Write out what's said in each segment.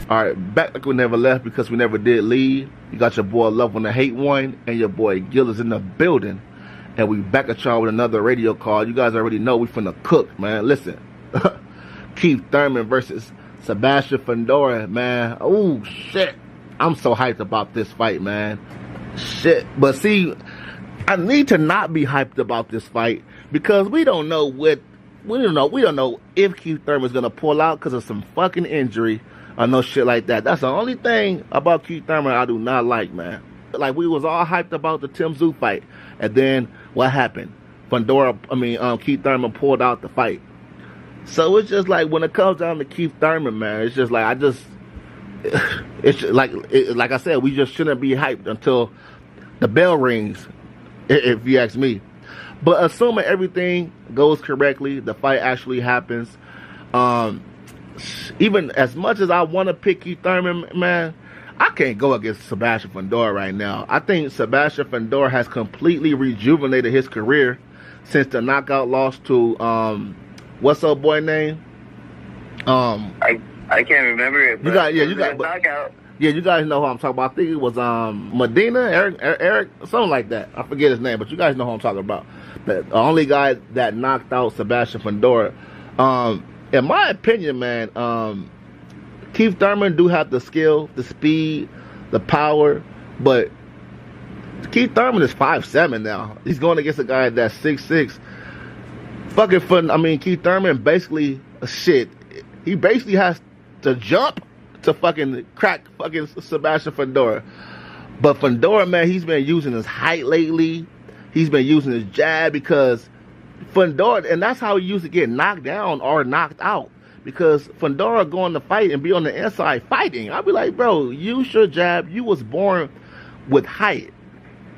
All right, back like we never left because we never did leave. You got your boy Love on the Hate One, and your boy Gil is in the building. And we back at y'all with another radio call. You guys already know we finna cook, man. Listen, Keith Thurman versus Sebastian Fundora, man. Oh, shit. I'm so hyped about this fight, man. Shit. But see, I need to not be hyped about this fight because we don't know if Keith Thurman is gonna pull out because of some fucking injury or no shit like that. That's the only thing about Keith Thurman I do not like, man. Like, we was all hyped about the Tim Tszyu fight, and then what happened? Keith Thurman pulled out the fight. So it's just like when it comes down to Keith Thurman, man, it's just like like I said, we just shouldn't be hyped until the bell rings, if you ask me. But assuming everything goes correctly, the fight actually happens. Even as much as I want to pick Keith Thurman, man, I can't go against Sebastian Fundora right now. I think Sebastian Fundora has completely rejuvenated his career since the knockout loss to what's up boy name? I can't remember it. But you guys know who I'm talking about. I think it was Medina, Eric, something like that. I forget his name, but you guys know who I'm talking about. The only guy that knocked out Sebastian Fundora. In my opinion, man, Keith Thurman do have the skill, the speed, the power, but Keith Thurman is 5'7" now. He's going against a guy that's 6'6". Keith Thurman basically, he basically has to jump to fucking crack fucking Sebastian Fundora. But Fundora, man, he's been using his height lately. He's been using his jab because Fundora, and that's how he used to get knocked down or knocked out. Because Fundora going to fight and be on the inside fighting. I'll be like, bro, use your jab. You was born with height.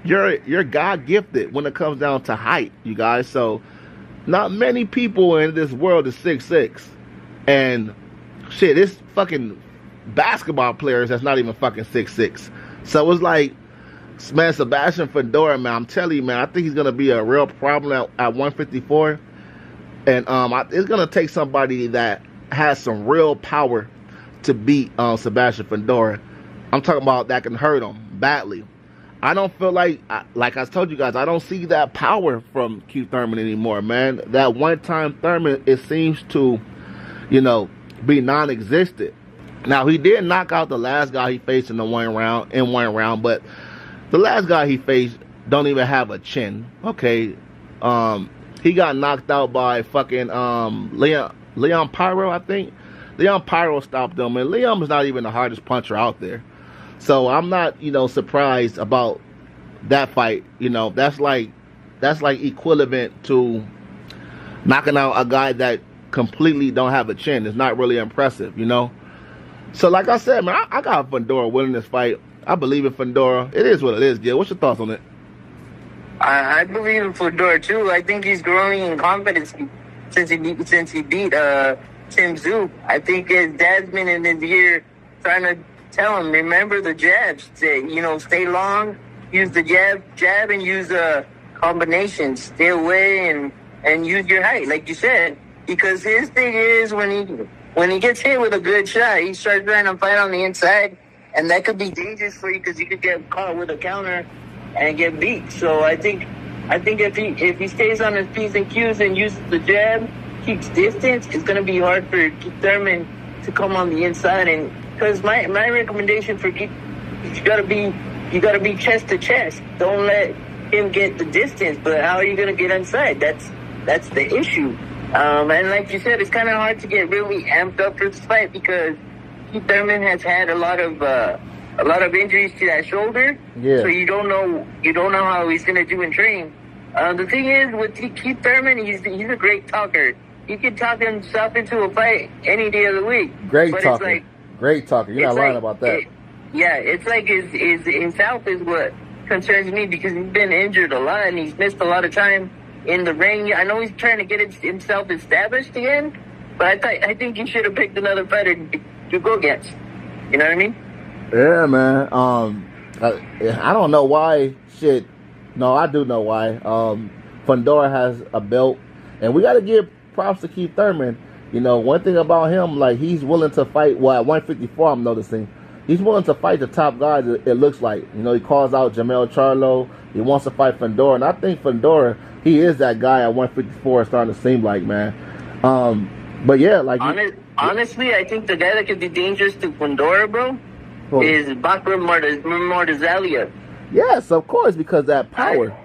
You're God gifted when it comes down to height, you guys. So not many people in this world is 6'6". And shit, it's fucking basketball players that's not even fucking 6'6". So it's like, man, Sebastian Fundora, man, I'm telling you, man, I think he's gonna be a real problem at 154. And it's gonna take somebody that has some real power to beat Sebastian Fundora. I'm talking about that can hurt him badly. I don't feel like I told you guys, I don't see that power from Keith Thurman anymore, man. That one-time Thurman, it seems to, be non-existent. Now, he did knock out the last guy he faced in one round, but the last guy he faced don't even have a chin, okay? He got knocked out by fucking Leon Pyro, I think. Leon Pyro stopped him, and Leon is not even the hardest puncher out there. So I'm not, surprised about that fight. That's like equivalent to knocking out a guy that completely don't have a chin. It's not really impressive, So like I said, man, I got Fundora winning this fight. I believe in Fundora. It is what it is, Gil. What's your thoughts on it? I believe in Fundora too. I think he's growing in confidence since he beat Tim Tszyu. I think his dad's been in his ear trying to tell him, remember the jabs. Stay long, use the jab, and use combinations. Stay away and use your height, like you said. Because his thing is when he gets hit with a good shot, he starts trying to fight on the inside, and that could be dangerous for you because you could get caught with a counter and get beat. So I think if he stays on his P's and Q's and uses the jab, keeps distance, it's gonna be hard for Keith Thurman to come on the inside. And because my recommendation for Keith, you gotta be chest to chest. Don't let him get the distance. But how are you gonna get inside? That's the issue. And like you said, it's kind of hard to get really amped up for this fight because Keith Thurman has had a lot of injuries to that shoulder. Yeah. So you don't know how he's gonna do in training. The thing is with Keith Thurman, he's a great talker. He can talk himself into a fight any day of the week. Great talker. You're not lying about that. It's like his health is what concerns me because he's been injured a lot and he's missed a lot of time in the ring. I know he's trying to get himself established again, but I think he should have picked another fighter to go against. You know what I mean? Yeah, man. I don't know why. Shit. No, I do know why. Fundora has a belt, and we got to give props to Keith Thurman. You know, one thing about him, like, he's willing to fight. Well, at 154, I'm noticing he's willing to fight the top guys. It looks like, you know, he calls out Jamel Charlo. He wants to fight Fundora, and I think Fundora, he is that guy at 154. It's starting to seem like, man. But yeah, like honestly, I think the guy that could be dangerous to Fundora, bro, is Bakram Martazalia. Yes, of course, because that power.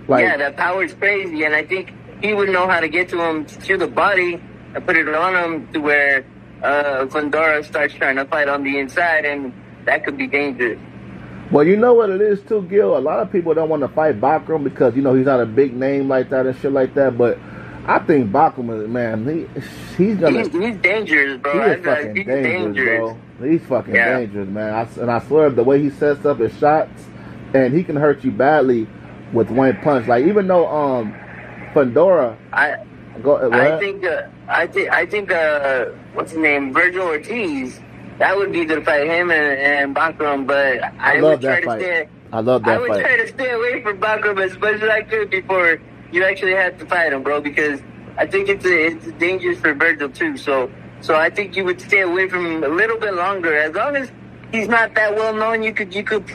Yeah, that power is crazy, and I think he would know how to get to him through the body and put it on him to where Fundora starts trying to fight on the inside, and that could be dangerous. Well, you know what it is too, Gil? A lot of people don't want to fight Bakram because, you know, he's not a big name like that and shit like that, but I think Bakram, man, he's gonna... He's dangerous, bro. He's fucking dangerous, bro. He's fucking dangerous, man. And I swear, the way he sets up his shots, and he can hurt you badly with one punch. Like, even though Fundora, I think what's his name, Virgil Ortiz, that would be to fight him and Bakram. But I would try to stay away from Bakram as much as I could before you actually have to fight him, bro. Because I think it's dangerous for Virgil too. So I think you would stay away from him a little bit longer. As long as he's not that well known, you could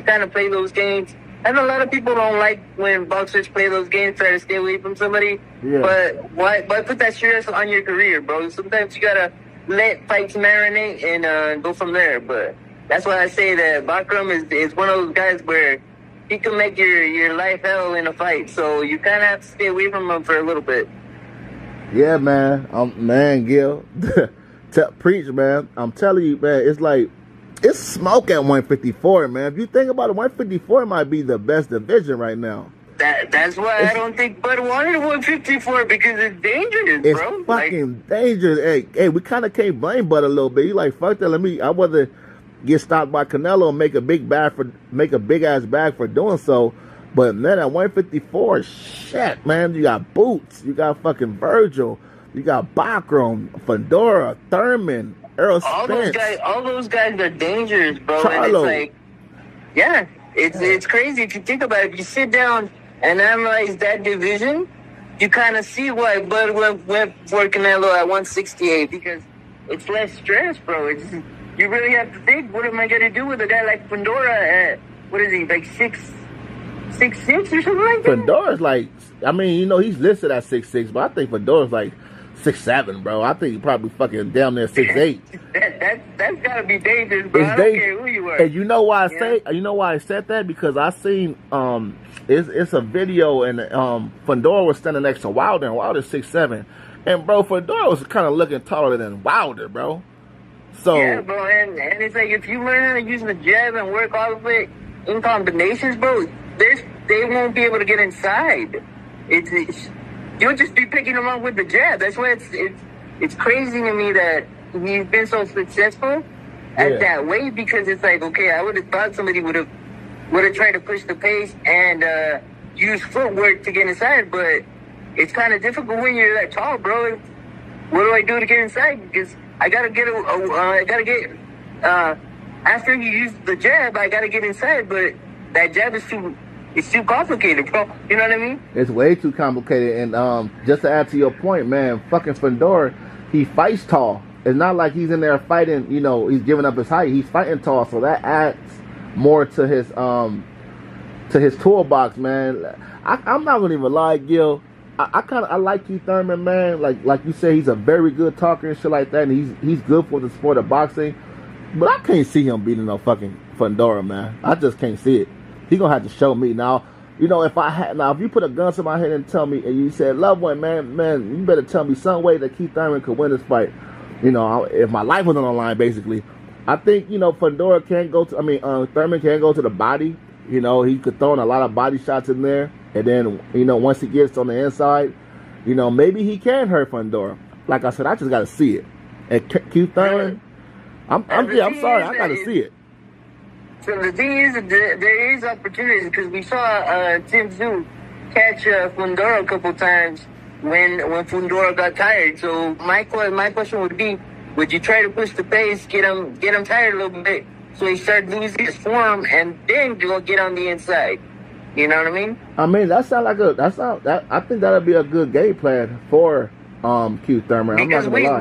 kind of play those games. And a lot of people don't like when boxers play those games, try to stay away from somebody. Yeah. But why put that stress on your career, bro? Sometimes you gotta let fights marinate and go from there. But that's why I say that Bakram is one of those guys where he can make your life hell in a fight. So you kind of have to stay away from him for a little bit. Yeah, man. Man, Gil. Preach, man. I'm telling you, man, it's like, it's smoke at 154, man. If you think about it, 154 might be the best division right now. That's why I don't think Bud wanted 154, because it's dangerous, bro. It's fucking dangerous. Hey, we kind of can't blame Bud a little bit. He's like, fuck that. I'd rather get stopped by Canelo and make a big ass bag for doing so. But man, at 154, shit, man, you got Boots, you got fucking Virgil, you got Bakram, Fundora, Thurman, Earl Spence. All those guys are dangerous, bro. Charlo. And it's like, yeah, it's crazy if you think about it. If you sit down and analyze that division, you kind of see why Bud went for Canelo at 168, because it's less stress, bro. You really have to think, what am I going to do with a guy like Fundora at, what is he, like 6'6" or something like that? Fundora's like, I mean, you know, he's listed at 6'6", but I think Fundora's like 6'7", bro. I think he probably fucking down there 6'8". That's gotta be dangerous, bro. I don't care who you are. And you know why I said that? Because I seen it's a video, and Fundora was standing next to Wilder, and Wilder's 6'7", and bro, Fundora was kind of looking taller than Wilder, bro. So yeah, bro, and it's like, if you learn how to use the jab and work all of it in combinations, bro, they won't be able to get inside. You'll just be picking them up with the jab. That's why it's crazy to me that he's been so successful at that weight, because it's like, okay, I would have thought somebody would have tried to push the pace and use footwork to get inside, but it's kind of difficult when you're that tall, bro. What do I do to get inside? Because I gotta get after you use the jab, I gotta get inside, but that jab is too complicated, bro. You know what I mean? It's way too complicated. And just to add to your point, man, fucking Fundora, he fights tall. It's not like he's in there fighting, you know, he's giving up his height. He's fighting tall, so that adds more to his toolbox, man. I'm not gonna even lie, Gil. I like Keith Thurman, man. Like you say, he's a very good talker and shit like that, and he's good for the sport of boxing. But I can't see him beating no fucking Fundora, man. I just can't see it. He gonna have to show me now. You know, if you put a gun to my head and tell me, and you said, "Loved one, man, you better tell me some way that Keith Thurman could win this fight." You know, if my life was on the line, basically, I think, you know, Thurman can go to the body. You know, he could throw in a lot of body shots in there, and then, you know, once he gets on the inside, you know, maybe he can hurt Fundora. Like I said, I just gotta see it. And Keith Thurman, I'm sorry, I gotta see it. So the thing is, there is opportunities, because we saw Tim Tszyu catch Fundora a couple times when Fundora got tired. So my question would be, would you try to push the pace, get him tired a little bit, so he started losing his form, and then go get on the inside? You know what I mean? I mean, I think that'll be a good game plan for Keith Thurman. Because I'm not gonna lie.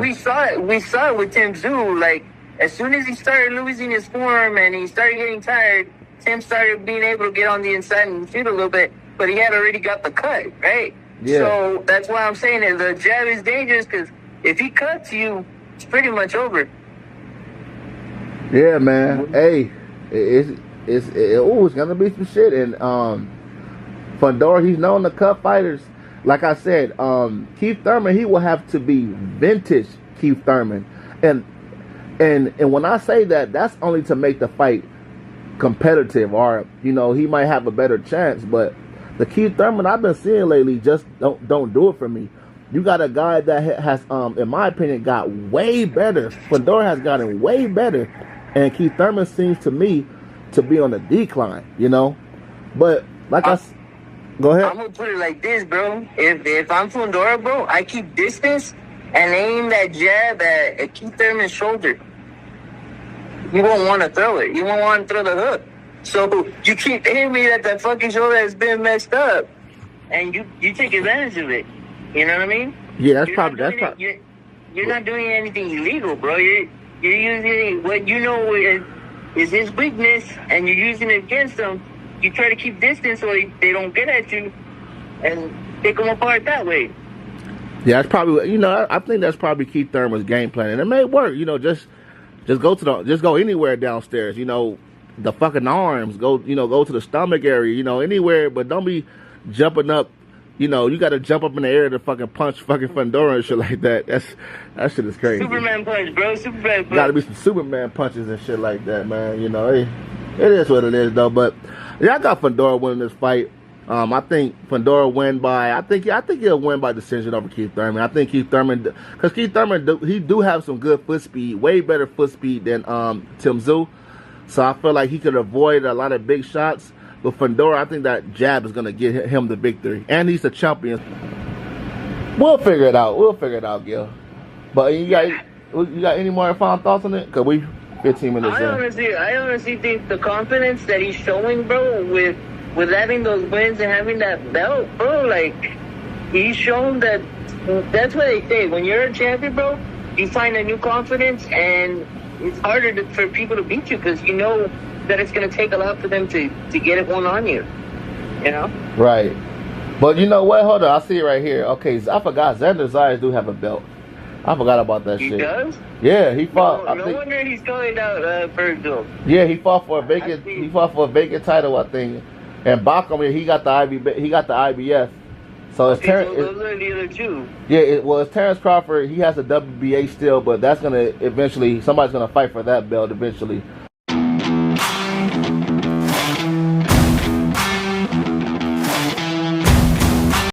we saw it with Tim Tszyu. Like, as soon as he started losing his form and he started getting tired, Tim started being able to get on the inside and shoot a little bit, but he had already got the cut, right? Yeah. So that's why I'm saying that the jab is dangerous, because if he cuts you, it's pretty much over. Yeah, man. Hey, it's gonna be some shit. And Fundora, he's known to cut fighters. Like I said, Keith Thurman, he will have to be vintage Keith Thurman. And when I say that, that's only to make the fight competitive, or he might have a better chance. But the Keith Thurman I've been seeing lately just don't do it for me. You got a guy that has, in my opinion, got way better. Fundora has gotten way better, and Keith Thurman seems to me to be on the decline. But like go ahead. I'm gonna put it like this, bro. If I'm Fundora, bro, I keep distance and aim that jab at Keith Thurman's shoulder. You won't want to throw it. You won't want to throw the hook. So you keep aiming at that fucking shoulder that's been messed up, and you take advantage of it. You know what I mean? Yeah, you're not doing anything illegal, bro. You're using what you know is his weakness, and you're using it against him. You try to keep distance so they don't get at you, and pick them apart that way. Yeah, that's probably I think that's probably Keith Thurman's game plan, and it may work. Just go anywhere downstairs. The fucking arms. Go to the stomach area. Anywhere, but don't be jumping up. You got to jump up in the air to fucking punch fucking Fundora and shit like that. That shit is crazy. Superman punch, bro. Superman punch. Got to be some Superman punches and shit like that, man. It is what it is, though. But yeah, I got Fundora winning this fight. I think Fundora win by. I think he'll win by decision over Keith Thurman. I think Keith Thurman, because Keith Thurman he do have some good foot speed, way better foot speed than Tim Tszyu. So I feel like he could avoid a lot of big shots. But Fundora, I think that jab is gonna get him the victory, and he's the champion. We'll figure it out, Gil. But you got any more final thoughts on it? Cause we 15 minutes in. I honestly think the confidence that he's showing, bro, with having those wins and having that belt, bro, like, he's shown that. That's what they say. When you're a champion, bro, you find a new confidence, and it's harder for people to beat you, because you know that it's going to take a lot for them to get it one on you. Right. But you know what? Hold on. I see it right here. Okay, I forgot. Xander Zayas do have a belt. I forgot about that shit. He does? Yeah, he fought. No wonder he's calling out Bergdorf. Yeah, he fought for a vacant. He fought for a vacant title, I think. And Bacham, he got the IBF. So it's those are the other two. Yeah, it's Terrence Crawford. He has a WBA still, but that's gonna eventually somebody's gonna fight for that belt eventually.